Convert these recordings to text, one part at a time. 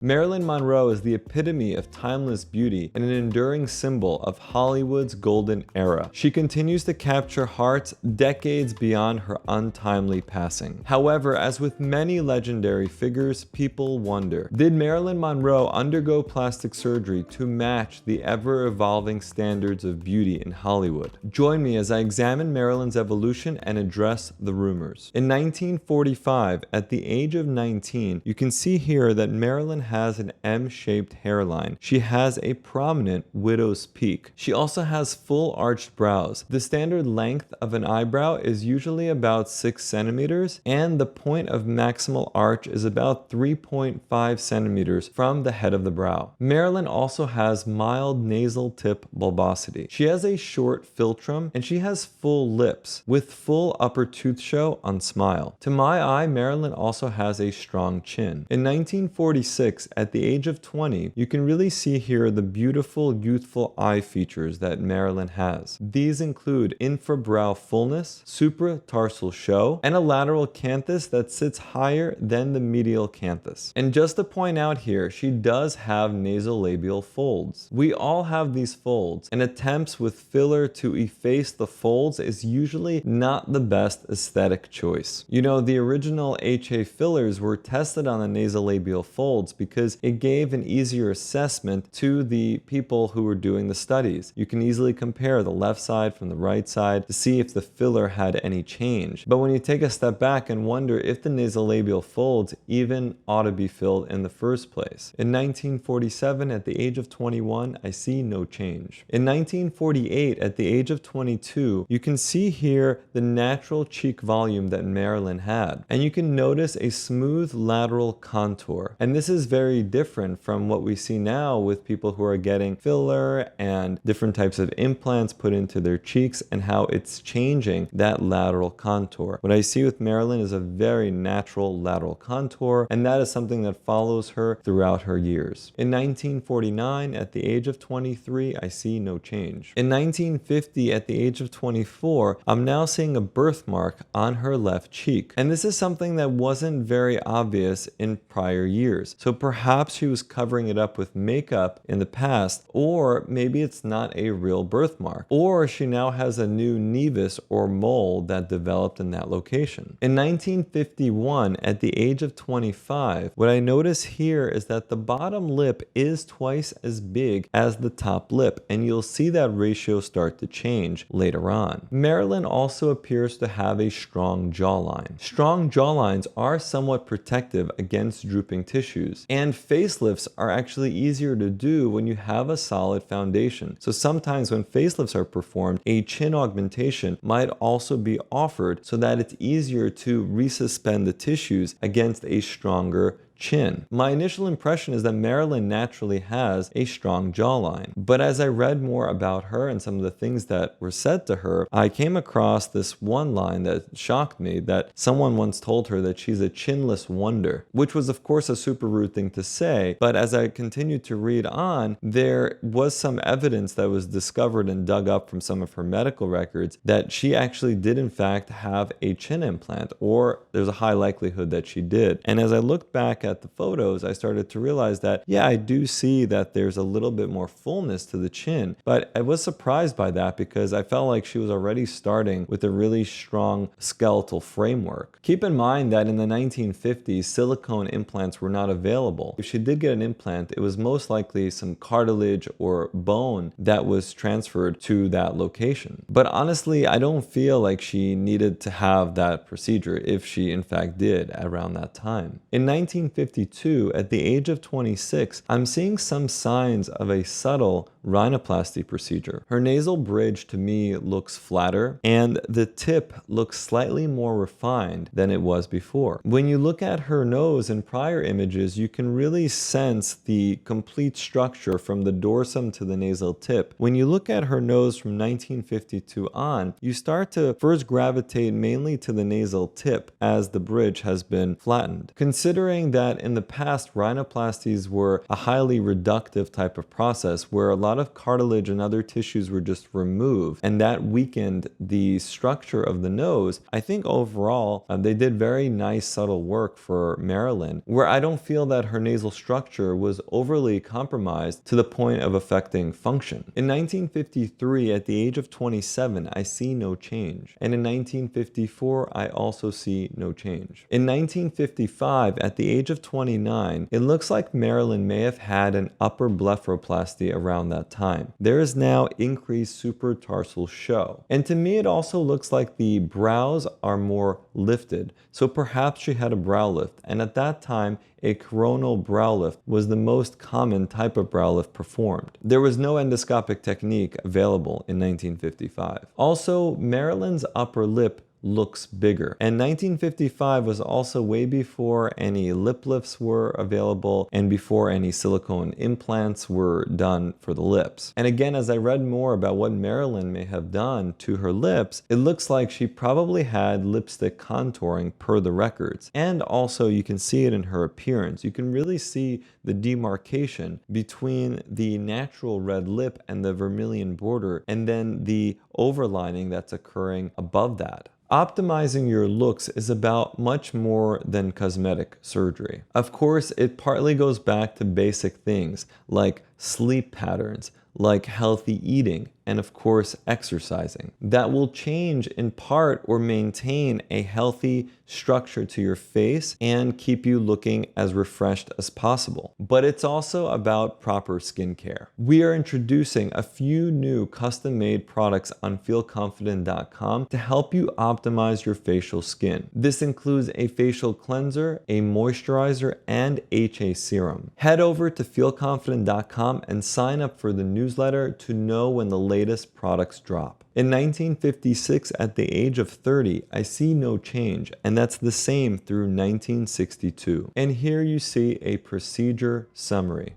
Marilyn Monroe is the epitome of timeless beauty and an enduring symbol of Hollywood's golden era. She continues to capture hearts decades beyond her untimely passing. However, as with many legendary figures, people wonder, did Marilyn Monroe undergo plastic surgery to match the ever-evolving standards of beauty in Hollywood? Join me as I examine Marilyn's evolution and address the rumors. In 1945, at the age of 19, you can see here that Marilyn has an M-shaped hairline. She has a prominent widow's peak. She also has full arched brows. The standard length of an eyebrow is usually about 6 centimeters, and the point of maximal arch is about 3.5 centimeters from the head of the brow. Marilyn also has mild nasal tip bulbosity. She has a short philtrum, and she has full lips, with full upper tooth show on smile. To my eye, Marilyn also has a strong chin. In 1946, at the age of 20, you can really see here the beautiful, youthful eye features that Marilyn has. These include infrabrow fullness, supratarsal show, and a lateral canthus that sits higher than the medial canthus. And just to point out here, she does have nasolabial folds. We all have these folds, and attempts with filler to efface the folds is usually not the best aesthetic choice. You know, the original HA fillers were tested on the nasolabial folds because it gave an easier assessment to the people who were doing the studies. You can easily compare the left side from the right side to see if the filler had any change. But when you take a step back and wonder if the nasolabial folds even ought to be filled in the first place. In 1947, at the age of 21, I see no change. In 1948, at the age of 22, you can see here the natural cheek volume that Marilyn had. And you can notice a smooth lateral contour. And this is very different from what we see now with people who are getting filler and different types of implants put into their cheeks and how it's changing that lateral contour. What I see with Marilyn is a very natural lateral contour, and that is something that follows her throughout her years. In 1949, at the age of 23, I see no change. In 1950, at the age of 24, I'm now seeing a birthmark on her left cheek. And this is something that wasn't very obvious in prior years. So perhaps she was covering it up with makeup in the past, or maybe it's not a real birthmark, or she now has a new nevus or mole that developed in that location. In 1951, at the age of 25, what I notice here is that the bottom lip is twice as big as the top lip, and you'll see that ratio start to change later on. Marilyn also appears to have a strong jawline. Strong jawlines are somewhat protective against drooping tissues, and facelifts are actually easier to do when you have a solid foundation. So sometimes when facelifts are performed, a chin augmentation might also be offered so that it's easier to resuspend the tissues against a stronger chin. My initial impression is that Marilyn naturally has a strong jawline, but as I read more about her and some of the things that were said to her, I came across this one line that shocked me, that someone once told her that she's a chinless wonder, which was of course a super rude thing to say, but as I continued to read on, there was some evidence that was discovered and dug up from some of her medical records that she actually did in fact have a chin implant, or there's a high likelihood that she did. And as I looked back at the photos, I started to realize that, yeah, I do see that there's a little bit more fullness to the chin, but I was surprised by that because I felt like she was already starting with a really strong skeletal framework. Keep in mind that in the 1950s, silicone implants were not available. If she did get an implant, it was most likely some cartilage or bone that was transferred to that location. But honestly, I don't feel like she needed to have that procedure if she in fact did around that time. In 1952, at the age of 26, I'm seeing some signs of a subtle rhinoplasty procedure. Her nasal bridge to me looks flatter, and the tip looks slightly more refined than it was before. When you look at her nose in prior images, you can really sense the complete structure from the dorsum to the nasal tip. When you look at her nose from 1952 on, you start to first gravitate mainly to the nasal tip as the bridge has been flattened. Considering that that in the past, rhinoplasties were a highly reductive type of process where a lot of cartilage and other tissues were just removed, and that weakened the structure of the nose. I think overall, they did very nice subtle work for Marilyn, where I don't feel that her nasal structure was overly compromised to the point of affecting function. In 1953, at the age of 27, I see no change. And in 1954, I also see no change. In 1955, at the age of 29, it looks like Marilyn may have had an upper blepharoplasty around that time. There is now increased supratarsal show. And to me, it also looks like the brows are more lifted. So perhaps she had a brow lift. And at that time, a coronal brow lift was the most common type of brow lift performed. There was no endoscopic technique available in 1955. Also, Marilyn's upper lip looks bigger. And 1955 was also way before any lip lifts were available and before any silicone implants were done for the lips. And again, as I read more about what Marilyn may have done to her lips, it looks like she probably had lipstick contouring per the records. And also you can see it in her appearance. You can really see the demarcation between the natural red lip and the vermilion border, and then the overlining that's occurring above that. Optimizing your looks is about much more than cosmetic surgery. Of course, it partly goes back to basic things like sleep patterns, like healthy eating, and of course exercising. That will change in part or maintain a healthy structure to your face and keep you looking as refreshed as possible. But it's also about proper skincare. We are introducing a few new custom-made products on feelconfident.com to help you optimize your facial skin. This includes a facial cleanser, a moisturizer, and HA serum. Head over to feelconfident.com and sign up for the newsletter to know when the latest products drop. In 1956, at the age of 30, I see no change, and that's the same through 1962. And here you see a procedure summary.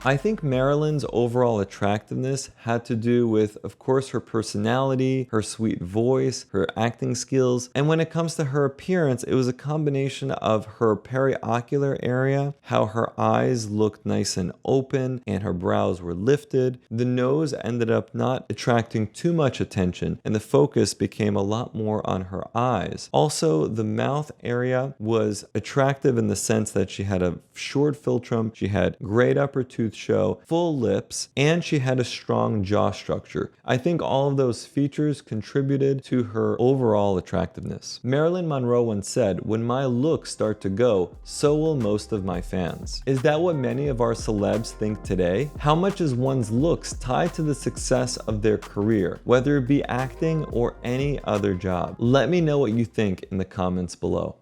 I think Marilyn's overall attractiveness had to do with, of course, her personality, her sweet voice, her acting skills, and when it comes to her appearance, it was a combination of her periocular area, how her eyes looked nice and open, and her brows were lifted. The nose ended up not attracting too much attention, and the focus became a lot more on her eyes. Also, the mouth area was attractive in the sense that she had a short philtrum, she had great upper tooth show, full lips, and she had a strong jaw structure. I think all of those features contributed to her overall attractiveness. Marilyn Monroe once said, "When my looks start to go, so will most of my fans." Is that what many of our celebs think today? How much is one's looks tied to the success of their career, whether it be acting or any other job? Let me know what you think in the comments below.